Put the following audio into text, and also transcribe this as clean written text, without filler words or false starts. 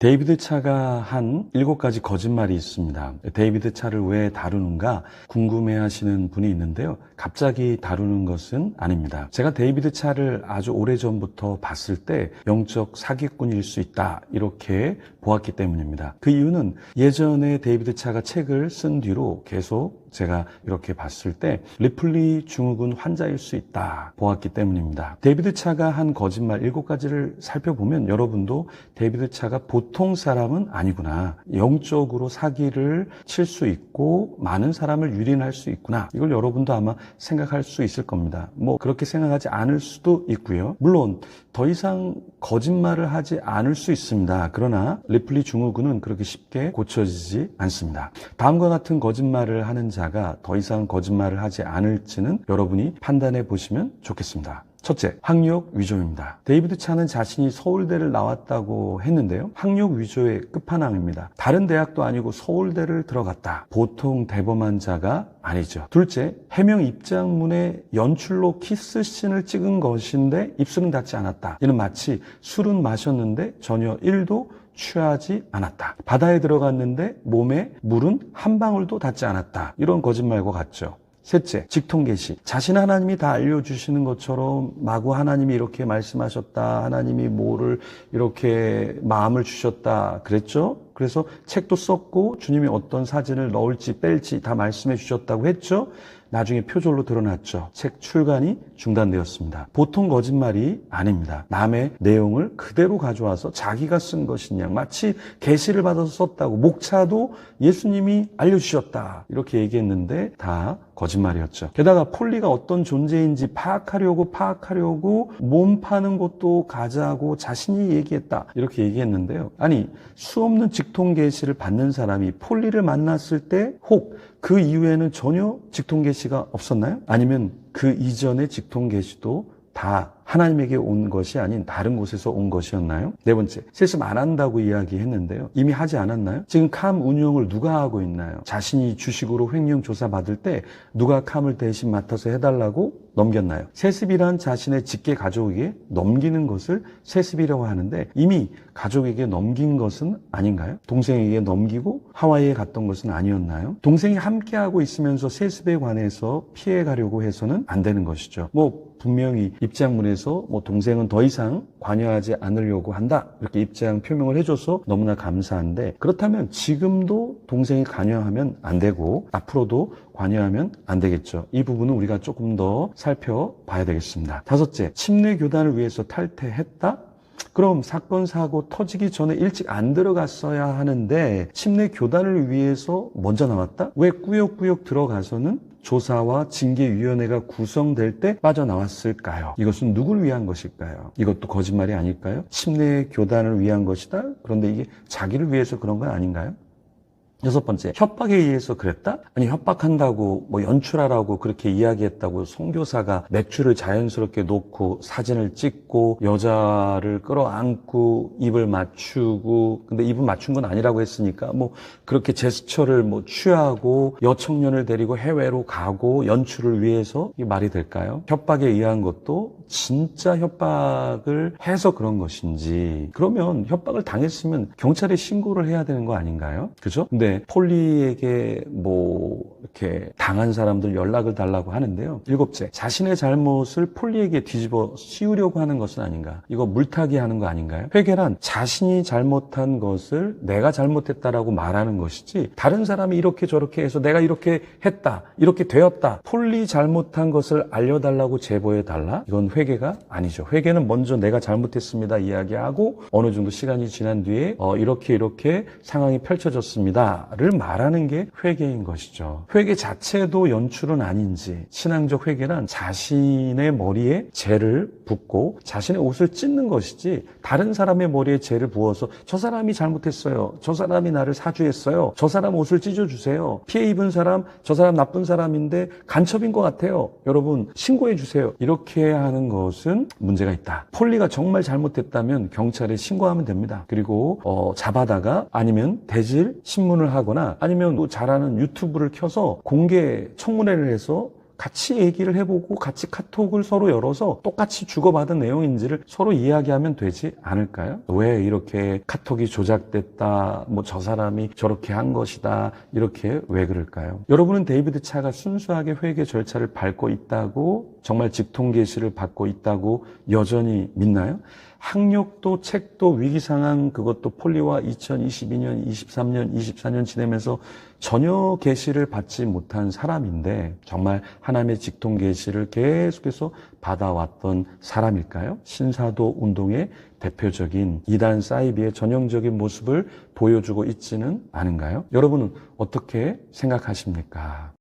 데이비드 차가 한 7가지 거짓말이 있습니다. 데이비드 차를 왜 다루는가 궁금해 하시는 분이 있는데요. 갑자기 다루는 것은 아닙니다. 제가 데이비드 차를 아주 오래전부터 봤을 때 영적 사기꾼일 수 있다 이렇게 보았기 때문입니다. 그 이유는 예전에 데이비드 차가 책을 쓴 뒤로 계속 제가 이렇게 봤을 때 리플리 증후군 환자일 수 있다 보았기 때문입니다. 데이비드 차가 한 거짓말 7가지를 살펴보면 여러분도 데이비드 차가 보통 사람은 아니구나, 영적으로 사기를 칠 수 있고 많은 사람을 유린할 수 있구나, 이걸 여러분도 아마 생각할 수 있을 겁니다. 그렇게 생각하지 않을 수도 있고요. 물론 더 이상 거짓말을 하지 않을 수 있습니다. 그러나 리플리 증후군은 그렇게 쉽게 고쳐지지 않습니다. 다음과 같은 거짓말을 하는 자가 더 이상 거짓말을 하지 않을지는 여러분이 판단해 보시면 좋겠습니다. 첫째, 학력 위조입니다. 데이비드 차는 자신이 서울대를 나왔다고 했는데요. 학력 위조의 끝판왕입니다. 다른 대학도 아니고 서울대를 들어갔다. 보통 대범한 자가 아니죠. 둘째, 해명 입장문에 연출로 키스씬을 찍은 것인데 입술은 닿지 않았다. 이는 마치 술은 마셨는데 전혀 1도 취하지 않았다. 바다에 들어갔는데 몸에 물은 한 방울도 닿지 않았다. 이런 거짓말과 같죠. 셋째, 직통계시. 자신 하나님이 다 알려주시는 것처럼 마구 하나님이 이렇게 말씀하셨다, 하나님이 뭐를 이렇게 마음을 주셨다 그랬죠. 그래서 책도 썼고 주님이 어떤 사진을 넣을지 뺄지 다 말씀해 주셨다고 했죠. 나중에 표절로 드러났죠. 책 출간이 중단되었습니다. 보통 거짓말이 아닙니다. 남의 내용을 그대로 가져와서 자기가 쓴 것이냐, 마치 계시를 받아서 썼다고, 목차도 예수님이 알려주셨다 이렇게 얘기했는데 다 거짓말이었죠. 게다가 폴리가 어떤 존재인지 파악하려고 몸 파는 것도 가자고 자신이 얘기했다 이렇게 얘기했는데요. 아니, 수없는 직통계시를 받는 사람이 폴리를 만났을 때 혹 그 이후에는 전혀 직통계시가 없었나요? 아니면 그 이전의 직통계시도 다 하나님에게 온 것이 아닌 다른 곳에서 온 것이었나요? 네 번째, 세습 안 한다고 이야기했는데요. 이미 하지 않았나요? 지금 캄 운영을 누가 하고 있나요? 자신이 주식으로 횡령 조사 받을 때 누가 캄을 대신 맡아서 해달라고 넘겼나요? 세습이란 자신의 직계 가족에게 넘기는 것을 세습이라고 하는데 이미 가족에게 넘긴 것은 아닌가요? 동생에게 넘기고 하와이에 갔던 것은 아니었나요? 동생이 함께하고 있으면서 세습에 관해서 피해가려고 해서는 안 되는 것이죠. 분명히 입장문에서 동생은 더 이상 관여하지 않으려고 한다 이렇게 입장 표명을 해줘서 너무나 감사한데, 그렇다면 지금도 동생이 관여하면 안 되고 앞으로도 관여하면 안 되겠죠. 이 부분은 우리가 조금 더 살펴봐야 되겠습니다. 다섯째, 침례 교단을 위해서 탈퇴했다? 그럼 사건 사고 터지기 전에 일찍 안 들어갔어야 하는데 침례 교단을 위해서 먼저 나왔다? 왜 꾸역꾸역 들어가서는 조사와 징계위원회가 구성될 때 빠져나왔을까요? 이것은 누구를 위한 것일까요? 이것도 거짓말이 아닐까요? 침례 교단을 위한 것이다? 그런데 이게 자기를 위해서 그런 건 아닌가요? 여섯 번째, 협박에 의해서 그랬다? 아니, 협박한다고 연출하라고 그렇게 이야기했다고 선교사가 맥주를 자연스럽게 놓고 사진을 찍고 여자를 끌어안고 입을 맞추고, 근데 입을 맞춘 건 아니라고 했으니까 그렇게 제스처를 취하고 여청년을 데리고 해외로 가고 연출을 위해서 이게 말이 될까요? 협박에 의한 것도 진짜 협박을 해서 그런 것인지, 그러면 협박을 당했으면 경찰에 신고를 해야 되는 거 아닌가요? 그죠? 근데 폴리에게 이렇게 당한 사람들 연락을 달라고 하는데요. 일곱째, 자신의 잘못을 폴리에게 뒤집어 씌우려고 하는 것은 아닌가? 이거 물타기 하는 거 아닌가요? 회개란 자신이 잘못한 것을 내가 잘못했다라고 말하는 것이지, 다른 사람이 이렇게 저렇게 해서 내가 이렇게 했다, 이렇게 되었다, 폴리 잘못한 것을 알려달라고 제보해달라? 이건 회개가 아니죠. 회개는 먼저 내가 잘못했습니다 이야기하고 어느 정도 시간이 지난 뒤에 이렇게 상황이 펼쳐졌습니다를 말하는 게 회개인 것이죠. 회개 자체도 연출은 아닌지, 신앙적 회개란 자신의 머리에 재를 붓고 자신의 옷을 찢는 것이지, 다른 사람의 머리에 재를 부어서 저 사람이 잘못했어요, 저 사람이 나를 사주했어요, 저 사람 옷을 찢어주세요, 피해 입은 사람 저 사람 나쁜 사람인데 간첩인 것 같아요, 여러분 신고해 주세요, 이렇게 하는 것은 문제가 있다. 폴리가 정말 잘못했다면 경찰에 신고하면 됩니다. 그리고 잡아다가 아니면 대질 신문을 하거나 아니면 잘하는 유튜브를 켜서 공개 청문회를 해서 같이 얘기를 해보고 같이 카톡을 서로 열어서 똑같이 주고받은 내용인지를 서로 이야기하면 되지 않을까요? 왜 이렇게 카톡이 조작됐다, 뭐 저 사람이 저렇게 한 것이다, 이렇게 왜 그럴까요? 여러분은 데이비드 차가 순수하게 회개 절차를 밟고 있다고, 정말 직통 계시를 받고 있다고 여전히 믿나요? 학력도 책도 위기 상황 그것도 폴리와 2022년, 23년, 24년 지내면서 전혀 계시를 받지 못한 사람인데 정말 하나님의 직통 계시를 계속해서 받아왔던 사람일까요? 신사도 운동의 대표적인 이단 사이비의 전형적인 모습을 보여주고 있지는 않은가요? 여러분은 어떻게 생각하십니까?